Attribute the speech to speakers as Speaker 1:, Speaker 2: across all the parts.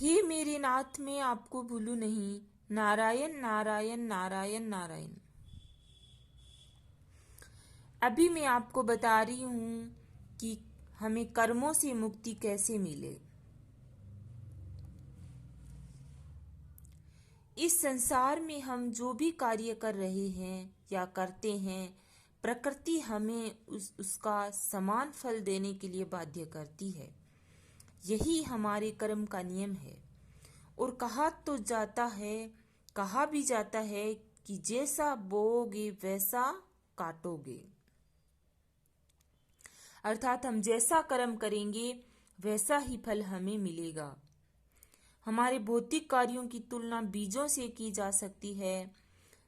Speaker 1: हे मेरे नाथ, मैं आपको भूलूं नहीं। नारायण नारायण नारायण नारायण। अभी मैं आपको बता रही हूं कि हमें कर्मों से मुक्ति कैसे मिले। इस संसार में हम जो भी कार्य कर रहे हैं या करते हैं, प्रकृति हमें उसका समान फल देने के लिए बाध्य करती है। यही हमारे कर्म का नियम है। और कहा भी जाता है कि जैसा बोओगे वैसा काटोगे। अर्थात हम जैसा कर्म करेंगे वैसा ही फल हमें मिलेगा। हमारे भौतिक कार्यों की तुलना बीजों से की जा सकती है।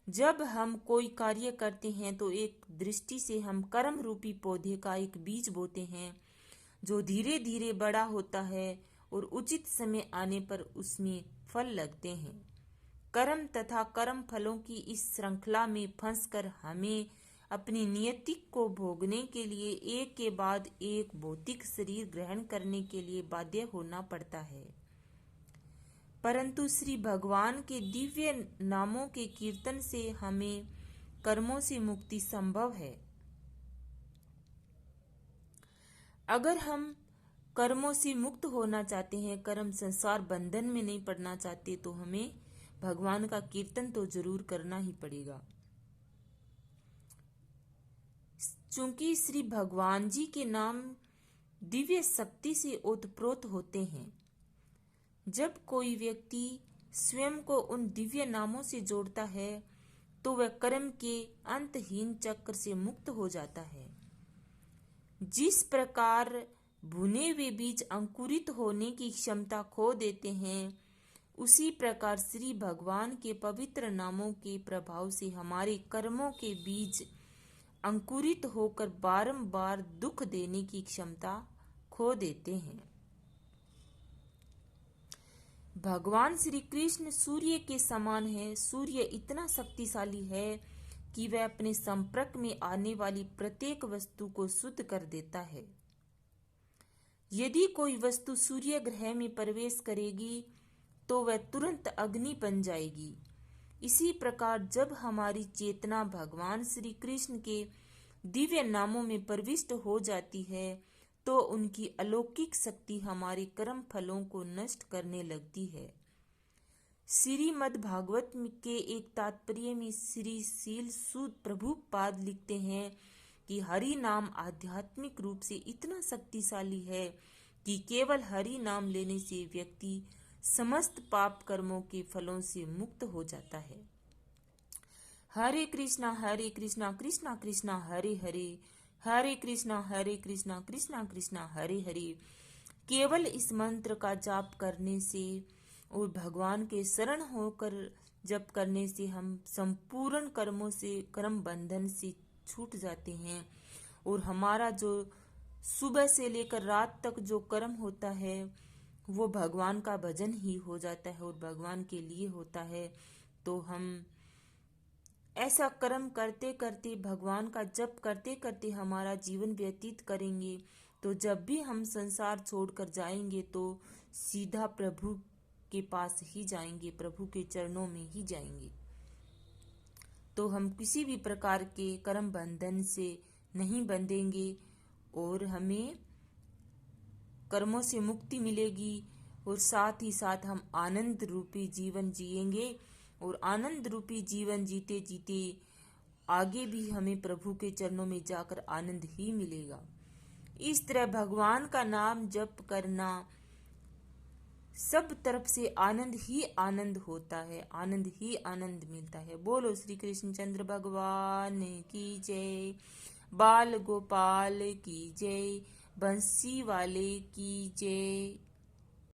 Speaker 1: जब हम कोई कार्य करते हैं तो एक दृष्टि से हम कर्म रूपी पौधे का एक बीज बोते हैं, जो धीरे धीरे बड़ा होता है और उचित समय आने पर उसमें फल लगते हैं। कर्म तथा कर्म फलों की इस श्रृंखला में फंसकर हमें अपनी नियति को भोगने के लिए एक के बाद एक भौतिक शरीर ग्रहण करने के लिए बाध्य होना पड़ता है। परंतु श्री भगवान के दिव्य नामों के कीर्तन से हमें कर्मों से मुक्ति संभव है। अगर हम कर्मों से मुक्त होना चाहते हैं, कर्म संसार बंधन में नहीं पड़ना चाहते, तो हमें भगवान का कीर्तन तो जरूर करना ही पड़ेगा। चूंकि श्री भगवान जी के नाम दिव्य शक्ति से ओतप्रोत होते हैं। जब कोई व्यक्ति स्वयं को उन दिव्य नामों से जोड़ता है तो वह कर्म के अंतहीन चक्र से मुक्त हो जाता है। जिस प्रकार भुने हुए बीज अंकुरित होने की क्षमता खो देते हैं, उसी प्रकार श्री भगवान के पवित्र नामों के प्रभाव से हमारे कर्मों के बीज अंकुरित होकर बारंबार दुख देने की क्षमता खो देते हैं। भगवान श्री कृष्ण सूर्य के समान है। सूर्य इतना शक्तिशाली है कि वह अपने संपर्क में आने वाली प्रत्येक वस्तु को शुद्ध कर देता है। यदि कोई वस्तु सूर्य ग्रह में प्रवेश करेगी तो वह तुरंत अग्नि बन जाएगी। इसी प्रकार जब हमारी चेतना भगवान श्री कृष्ण के दिव्य नामों में प्रविष्ट हो जाती है तो उनकी अलौकिक शक्ति हमारे कर्म फलों को नष्ट करने लगती है। श्रीमद् भागवत के एक तात्पर्य में श्री शील सूद प्रभुपाद लिखते हैं कि हरि नाम आध्यात्मिक रूप से इतना शक्तिशाली है कि केवल हरि नाम लेने से व्यक्ति समस्त पाप कर्मों के फलों से मुक्त हो जाता है। हरे कृष्णा कृष्णा कृष्णा हरे हरे, हरे कृष्णा कृष्णा कृष्णा हरे हरे। केवल इस मंत्र का जाप करने से और भगवान के शरण होकर जप करने से हम संपूर्ण कर्मों से, कर्म बंधन से छूट जाते हैं और हमारा जो सुबह से लेकर रात तक जो कर्म होता है वो भगवान का भजन ही हो जाता है और भगवान के लिए होता है। तो हम ऐसा कर्म करते करते, भगवान का जप करते करते हमारा जीवन व्यतीत करेंगे तो जब भी हम संसार छोड़कर जाएंगे तो सीधा प्रभु के पास ही जाएंगे, प्रभु के चरणों में ही जाएंगे। तो हम किसी भी प्रकार के कर्म बंधन से नहीं बंधेंगे और हमें कर्मों से मुक्ति मिलेगी और साथ ही साथ हम आनंद रूपी जीवन जिएंगे और आनंद रूपी जीवन जीते जीते आगे भी हमें प्रभु के चरणों में जाकर आनंद ही मिलेगा। इस तरह भगवान का नाम जप करना सब तरफ से आनंद ही आनंद होता है, आनंद ही आनंद मिलता है। बोलो श्री कृष्णचंद्र भगवान की जय, बाल गोपाल की जय, बंसी वाले की जय।